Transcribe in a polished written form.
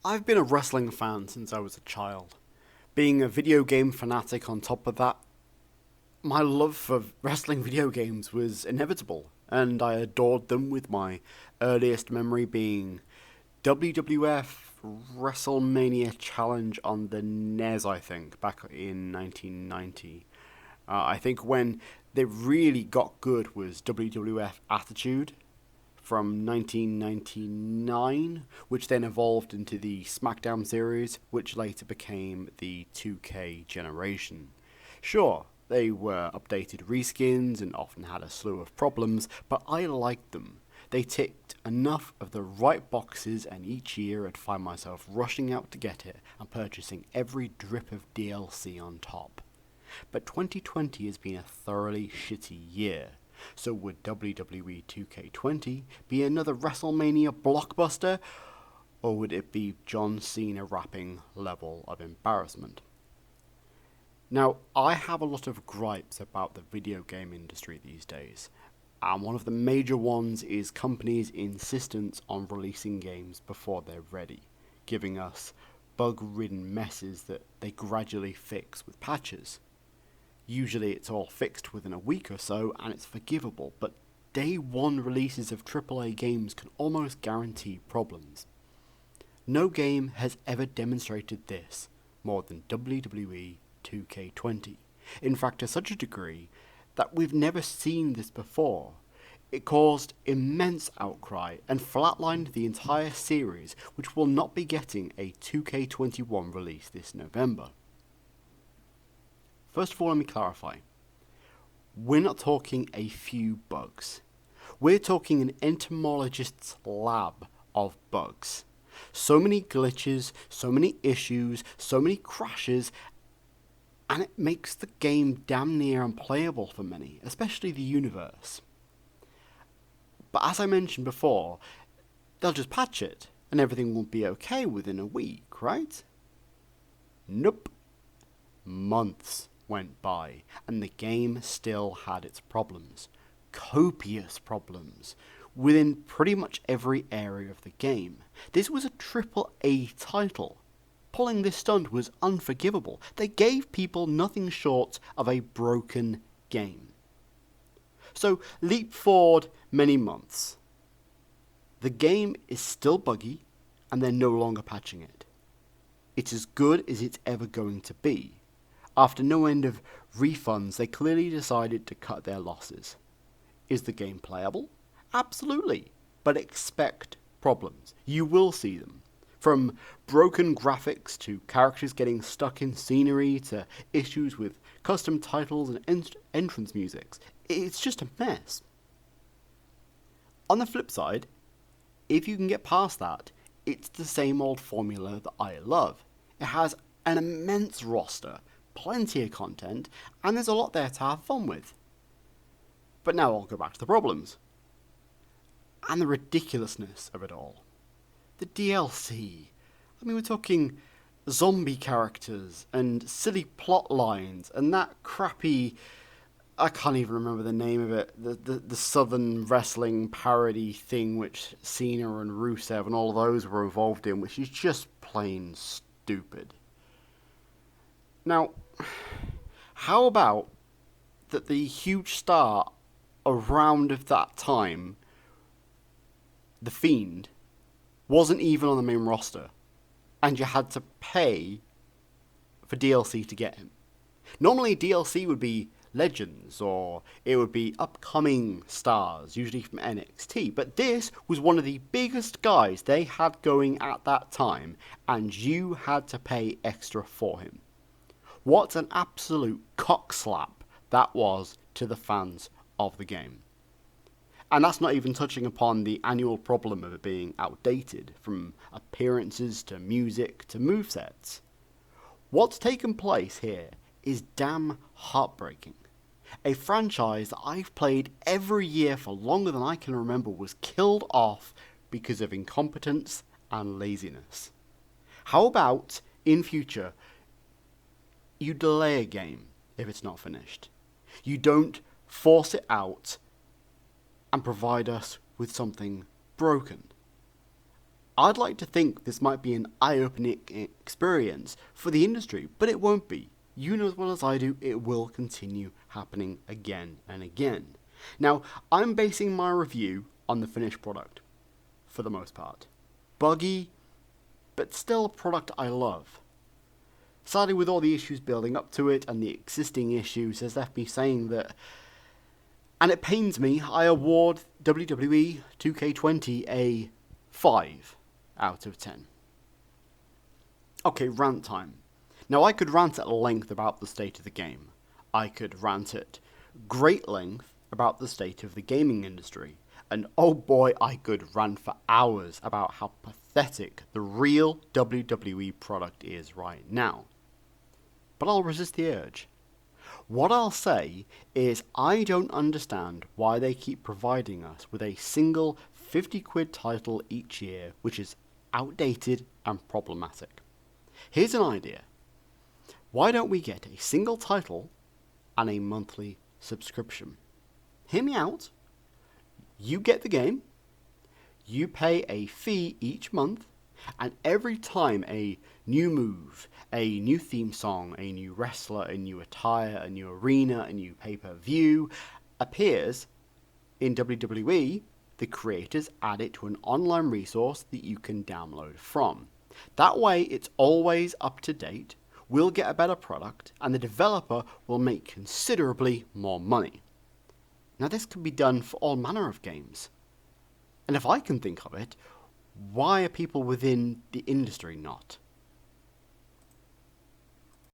I've been a wrestling fan since I was a child. Being a video game fanatic on top of that, my love for wrestling video games was inevitable, and I adored them, with my earliest memory being WWF WrestleMania Challenge on the NES, I think, back in 1990. I think when they really got good was WWF Attitude from 1999, which then evolved into the SmackDown series, which later became the 2K generation. Sure, they were updated reskins and often had a slew of problems, but I liked them. They ticked enough of the right boxes, and each year I'd find myself rushing out to get it and purchasing every drip of DLC on top. But 2020 has been a thoroughly shitty year. So would WWE 2k20 be another WrestleMania blockbuster, or would it be John Cena rapping level of embarrassment? Now, I have a lot of gripes about the video game industry these days, and one of the major ones is companies' insistence on releasing games before they're ready, giving us bug-ridden messes that they gradually fix with patches. Usually it's all fixed within a week or so and it's forgivable, but day one releases of AAA games can almost guarantee problems. No game has ever demonstrated this more than WWE 2k20. In fact, to such a degree that we've never seen this before. It caused immense outcry and flatlined the entire series, which will not be getting a 2k21 release this November. First of all, let me clarify. We're not talking a few bugs. We're talking an entomologist's lab of bugs. So many glitches, so many issues, so many crashes, and it makes the game damn near unplayable for many, especially the universe. But as I mentioned before, they'll just patch it, and everything will be okay within a week, right? Nope. Months went by, and the game still had its problems. Copious problems within pretty much every area of the game. This was a AAA title. Pulling this stunt was unforgivable. They gave people nothing short of a broken game. So leap forward many months. The game is still buggy, and they're no longer patching it. It's as good as it's ever going to be. After no end of refunds, they clearly decided to cut their losses. Is the game playable? Absolutely, but expect problems. You will see them. From broken graphics to characters getting stuck in scenery to issues with custom titles and entrance musics. It's just a mess. On the flip side, if you can get past that, it's the same old formula that I love. It has an immense roster, plenty of content, and there's a lot there to have fun with. But now I'll go back to the problems. And the ridiculousness of it all. The DLC. I mean, we're talking zombie characters and silly plot lines and that crappy, I can't even remember the name of it, the Southern wrestling parody thing which Cena and Rusev and all of those were involved in, which is just plain stupid. Now, how about that the huge star around of that time, The Fiend, wasn't even on the main roster, and you had to pay for DLC to get him. Normally DLC would be legends, or it would be upcoming stars, usually from NXT, but this was one of the biggest guys they had going at that time, and you had to pay extra for him. What an absolute cockslap that was to the fans of the game. And that's not even touching upon the annual problem of it being outdated, from appearances to music to movesets. What's taken place here is damn heartbreaking. A franchise that I've played every year for longer than I can remember was killed off because of incompetence and laziness. How about, in future, you delay a game if it's not finished? You don't force it out and provide us with something broken. I'd like to think this might be an eye-opening experience for the industry, but it won't be. You know as well as I do, it will continue happening again and again. Now, I'm basing my review on the finished product, for the most part. Buggy, but still a product I love. Sadly, with all the issues building up to it and the existing issues, has left me saying that, and it pains me, I award WWE 2k20 a 5 out of 10. Okay, rant time. Now, I could rant at length about the state of the game. I could rant at great length about the state of the gaming industry. And oh boy, I could rant for hours about how pathetic the real WWE product is right now. But I'll resist the urge. What I'll say is I don't understand why they keep providing us with a single 50 quid title each year, which is outdated and problematic. Here's an idea. Why don't we get a single title and a monthly subscription? Hear me out. You get the game, you pay a fee each month, and every time a new move, a new theme song, a new wrestler, a new attire, a new arena, a new pay-per-view appears in WWE, the creators add it to an online resource that you can download from. That way it's always up to date, we'll get a better product, and the developer will make considerably more money. Now this can be done for all manner of games. And if I can think of it, why are people within the industry not?